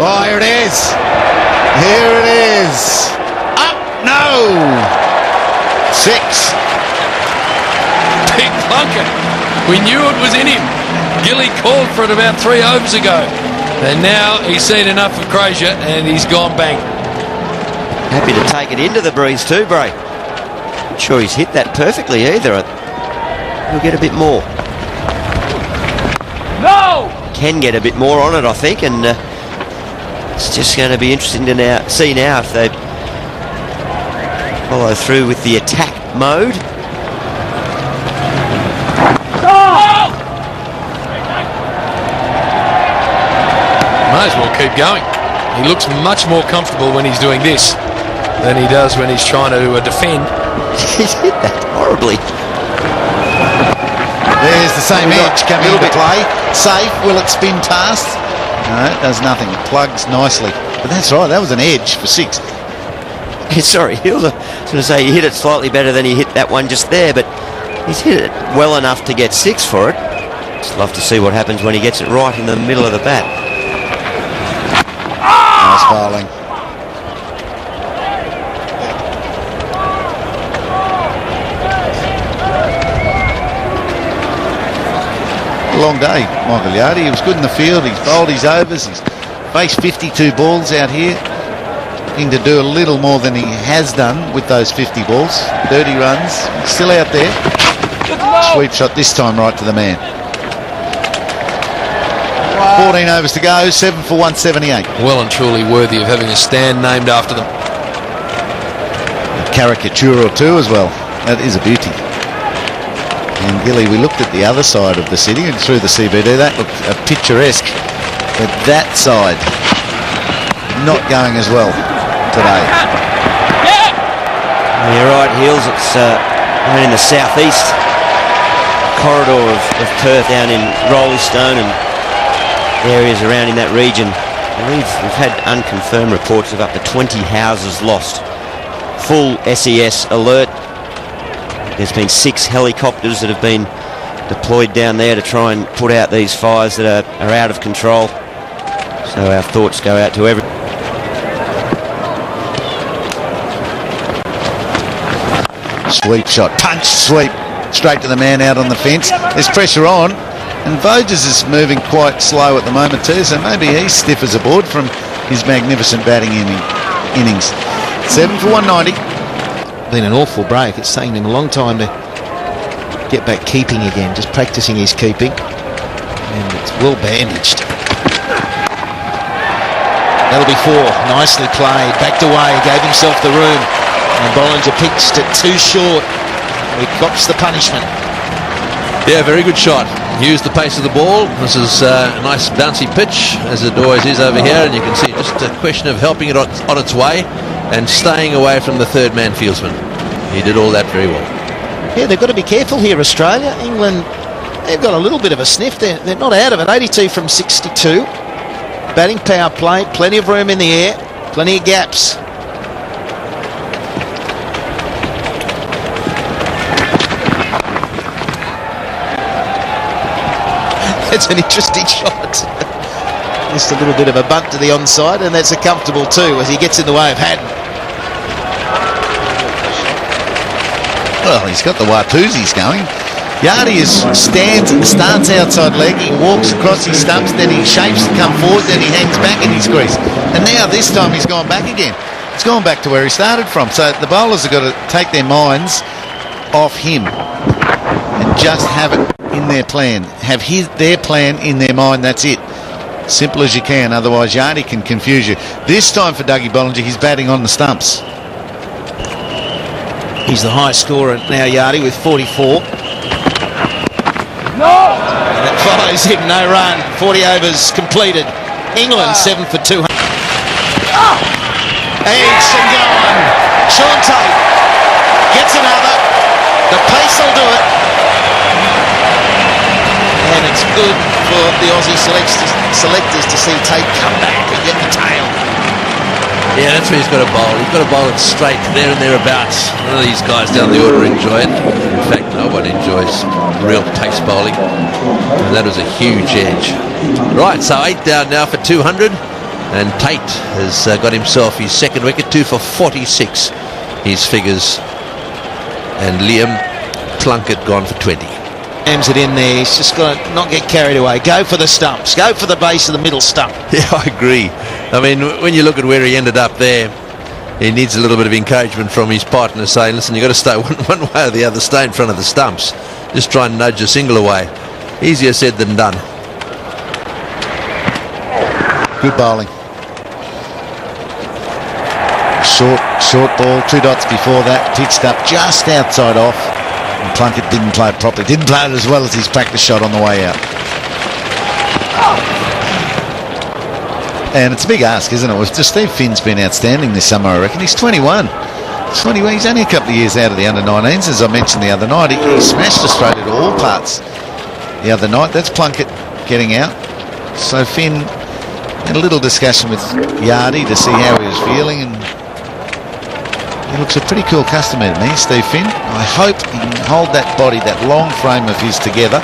Oh, here it is. Here it is. Up, no. 6. Big bunker. We knew it was in him. Gilly called for it about 3 overs ago. And now he's seen enough of Crozier and he's gone bang. Happy to take it into the breeze too, Bray. Not sure he's hit that perfectly either. He'll get a bit more. No! Can get a bit more on it, I think, and it's just going to be interesting to see now if they follow through with the attack mode. Might as well keep going. He looks much more comfortable when he's doing this than he does when he's trying to defend. He's hit that horribly. There's the same edge coming into play. Safe. Will it spin past? No, it does nothing. It plugs nicely. But that's right, that was an edge for 6. Sorry, I was going to say he hit it slightly better than he hit that one just there, but he's hit it well enough to get 6 for it. Just love to see what happens when he gets it right in the middle of the bat. Nice bowling. Long day, Michael Yardy. He was good in the field. He's bowled his overs. He's faced 52 balls out here. Looking to do a little more than he has done with those 50 balls. 30 runs. Still out there. Sweep shot this time right to the man. 14 overs to go. 7 for 178. Well and truly worthy of having a stand named after them. A caricature or two as well. That is a beauty. And Gilly, we looked at the other side of the city and through the CBD. That looked picturesque. But that side not going as well today. You're right, Heels. It's down in the southeast corridor of Perth, down in Rollystone and areas around in that region. I believe we've had unconfirmed reports of up to 20 houses lost. Full SES alert. There's been 6 helicopters that have been deployed down there to try and put out these fires that are out of control. So our thoughts go out to everyone. Sweep shot, punch, sweep, straight to the man out on the fence. There's pressure on, and Voges is moving quite slow at the moment too, so maybe he's stiff as a board from his magnificent batting innings. 7 for 190. Been an awful break. It's taken him a long time to get back keeping again, just practicing his keeping, and it's well bandaged. That'll be 4. Nicely played, backed away, gave himself the room, and Bollinger pitched it too short. He cops the punishment. Yeah, very good shot. Used the pace of the ball. This is a nice bouncy pitch, as it always is over here, and you can see just a question of helping it on its way and staying away from the third man fieldsman. He did all that very well. Yeah, they've got to be careful here, Australia. England, they've got a little bit of a sniff. They're not out of it. 82 from 62. Batting power play, plenty of room in the air, plenty of gaps. It's an interesting shot. Just a little bit of a bunt to the onside, and that's a comfortable 2 as he gets in the way of Haddon. Well, he's got the Watusis going. Yardy starts outside leg, he walks across his stumps, then he shapes to come forward, then he hangs back in his crease. And now this time he's gone back again. It's gone back to where he started from. So the bowlers have got to take their minds off him and just have it in their plan. Have their plan in their mind, that's it. Simple as you can, otherwise Yardy can confuse you. This time for Dougie Bollinger, he's batting on the stumps. He's the highest scorer now, Yardy, with 44. No! And it follows him, no run. 40 overs completed. England 7 for 200. Eggs and gone. Sean Tate gets another. The pace will do it. And it's good for the Aussie selectors to see Tate come back and get the tail. Yeah, that's where he's got to bowl. He's got to bowl it straight there and thereabouts. None of these guys down the order enjoy it. In fact, no one enjoys real pace bowling. And that was a huge edge. Right, so 8 down now for 200. And Tate has got himself his second wicket, 2 for 46. His figures. And Liam Plunkett gone for 20. Jams it in there. He's just got to not get carried away. Go for the stumps. Go for the base of the middle stump. Yeah, I agree. I mean, when you look at where he ended up there, he needs a little bit of encouragement from his partner saying, listen, you've got to stay one way or the other, stay in front of the stumps. Just try and nudge a single away. Easier said than done. Good bowling. Short ball, 2 dots before that, pitched up just outside off. And Plunkett didn't play it properly. Didn't play it as well as his practice shot on the way out. And it's a big ask, isn't it? Steve Finn's been outstanding this summer, I reckon. He's 21. He's only a couple of years out of the under-19s, as I mentioned the other night. He smashed Australia to all parts the other night. That's Plunkett getting out. So Finn had a little discussion with Yardy to see how he was feeling, and he looks a pretty cool customer to me, Steve Finn. I hope he can hold that body, that long frame of his together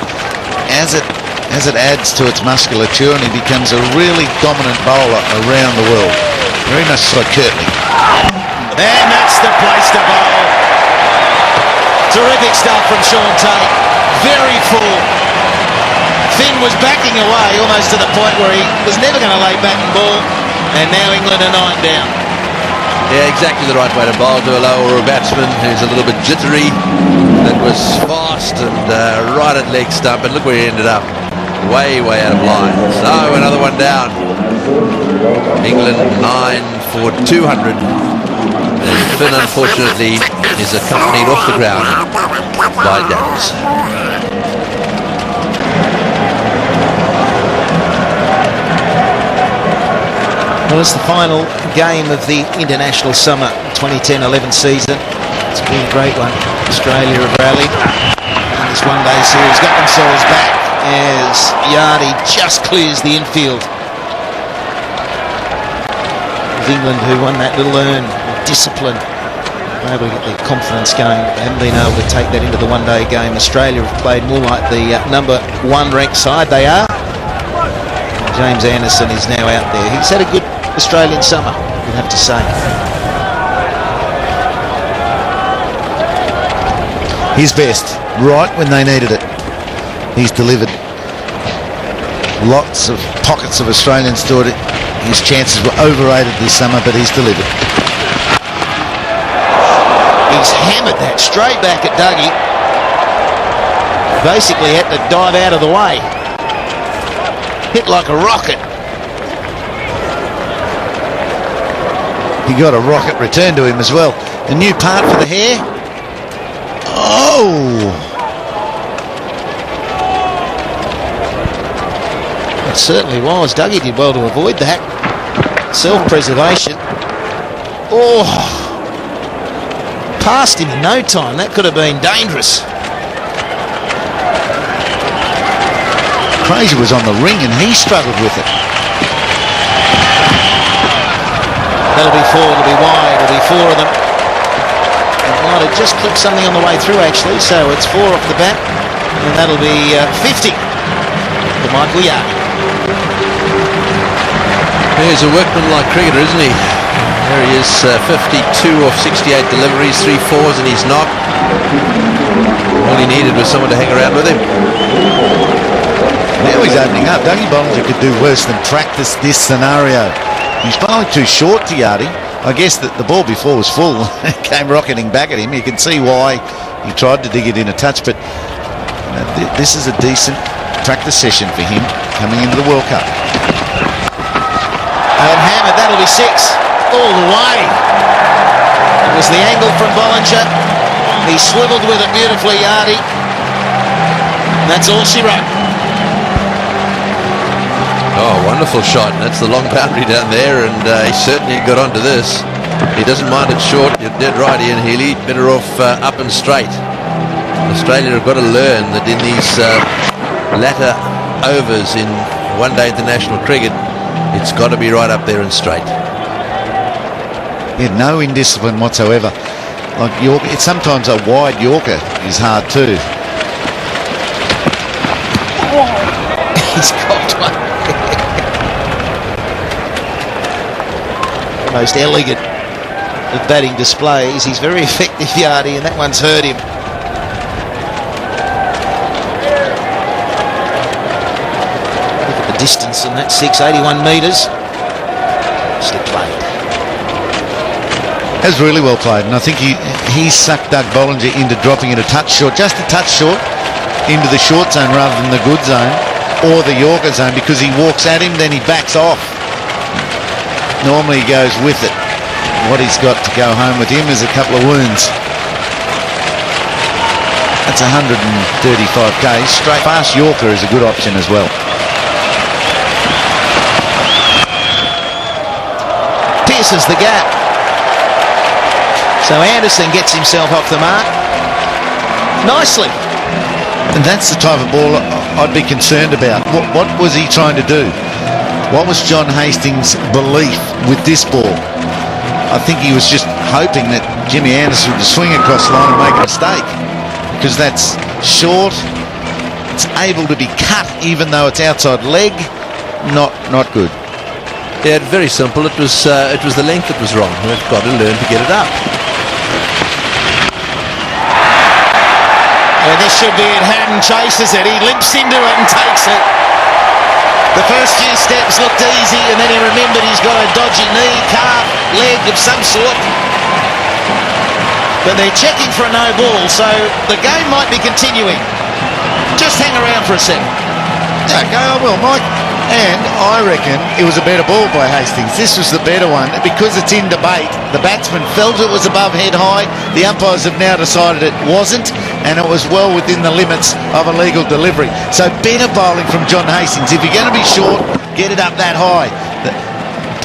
as it adds to its musculature, and he becomes a really dominant bowler around the world. Very much like Kirtley. And that's the place to bowl. Terrific stuff from Sean Tate. Very full. Finn was backing away almost to the point where he was never going to lay back and ball, and now England are 9 down. Yeah, exactly the right way to bowl to a lower batsman who's a little bit jittery. That was fast and right at leg stump, and look where he ended up. Way out of line. So another one down. England 9 for 200. And Finn, unfortunately, is accompanied off the ground by Downs. Well, it's the final game of the international summer 2010-11 season. It's been a great one. Australia have rallied in this one-day series, got themselves back as Yardy just clears the infield. With England, who won that little earn of discipline, were able to get their confidence going. They haven't been able to take that into the one-day game. Australia have played more like the number 1 ranked side. They are. James Anderson is now out there. He's had a good Australian summer, you'd have to say. His best, right when they needed it. He's delivered. Lots of pockets of Australians thought his chances were overrated this summer, but he's delivered. He's hammered that straight back at Dougie. Basically had to dive out of the way. Hit like a rocket. He got a rocket return to him as well. A new part for the hair. Oh! It certainly was. Dougie did well to avoid that. Self-preservation. Oh! Passed him in no time. That could have been dangerous. Fraser was on the ring and he struggled with it. That'll be 4, it'll be wide, it'll be 4 of them. It might have just clipped something on the way through actually, so it's 4 off the bat, and that'll be 50 for Michael Yardy. He's a workman-like cricketer, isn't he? There he is, 52 off 68 deliveries, 3 4s in his knock. All he needed was someone to hang around with him. Now he's opening up. Dougie Bollinger could do worse than practice this scenario. He's bowling too short to Yardy. I guess that the ball before was full. It came rocketing back at him. You can see why he tried to dig it in a touch, but this is a decent practice session for him coming into the World Cup. And hammered, that'll be 6 all the way. It was the angle from Bollinger. He swiveled with it beautifully, Yardy. And that's all she wrote. Oh, wonderful shot. That's the long boundary down there, and he certainly got onto this. He doesn't mind it short. You're dead right, Ian Healy. Better off up and straight. Australia have got to learn that in these latter overs in one-day international cricket, it's got to be right up there and straight. Yeah, no indiscipline whatsoever. Like Yorker, it's sometimes a wide Yorker is hard too. He's copped one. most elegant of batting displays. He's very effective, Yardy, and that one's hurt him. Look at the distance on that 81 metres. Still played. That's really well played, and I think he sucked Doug Bollinger into dropping it a touch short, just a touch short, into the short zone rather than the good zone or the Yorker zone, because he walks at him, then he backs off. Normally he goes with it. What he's got to go home with him is a couple of wounds. That's 135 k's. Straight fast Yorker is a good option as well. Pierces the gap. So Anderson gets himself off the mark nicely. And that's the type of ball I'd be concerned about. What was he trying to do? What was John Hastings' belief with this ball? I think he was just hoping that Jimmy Anderson would swing across the line and make a mistake, because that's short. It's able to be cut even though it's outside leg. Not good. Yeah, very simple. It was the length that was wrong. We've got to learn to get it up. And this should be it. Haddon chases it. He limps into it and takes it. The first few steps looked easy, and then he remembered he's got a dodgy knee, calf, leg of some sort. But they're checking for a no ball, so the game might be continuing. Just hang around for a second. Okay, I will, Mike. And I reckon it was a better ball by Hastings. This was the better one. Because it's in debate, the batsman felt it was above head high. The umpires have now decided it wasn't, and it was well within the limits of a legal delivery. So better bowling from John Hastings. If you're going to be short, get it up that high.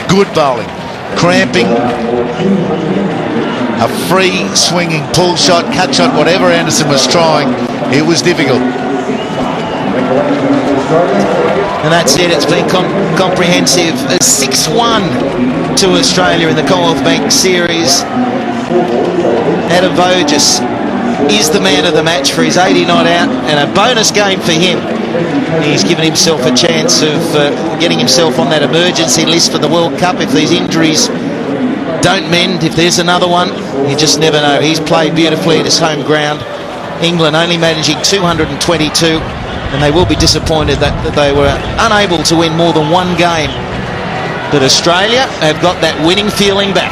Good bowling. Cramping. A free swinging pull shot, cut shot, whatever Anderson was trying, it was difficult. And that's it. It's been comprehensive. 6-1 to Australia in the Commonwealth Bank Series. Adam Voges is the man of the match for his 80 not out, and a bonus game for him. He's given himself a chance of getting himself on that emergency list for the World Cup if these injuries don't mend. If there's another one, you just never know. He's played beautifully at his home ground. England only managing 222, and they will be disappointed that they were unable to win more than one game. But Australia have got that winning feeling back.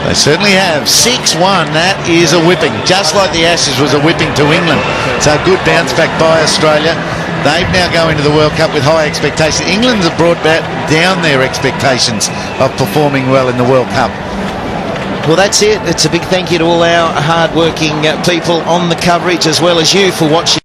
They certainly have. 6-1, that is a whipping. Just like the Ashes was a whipping to England. So a good bounce back by Australia. They've now go into the World Cup with high expectations. England have brought down their expectations of performing well in the World Cup. Well, that's it. It's a big thank you to all our hard-working people on the coverage, as well as you for watching.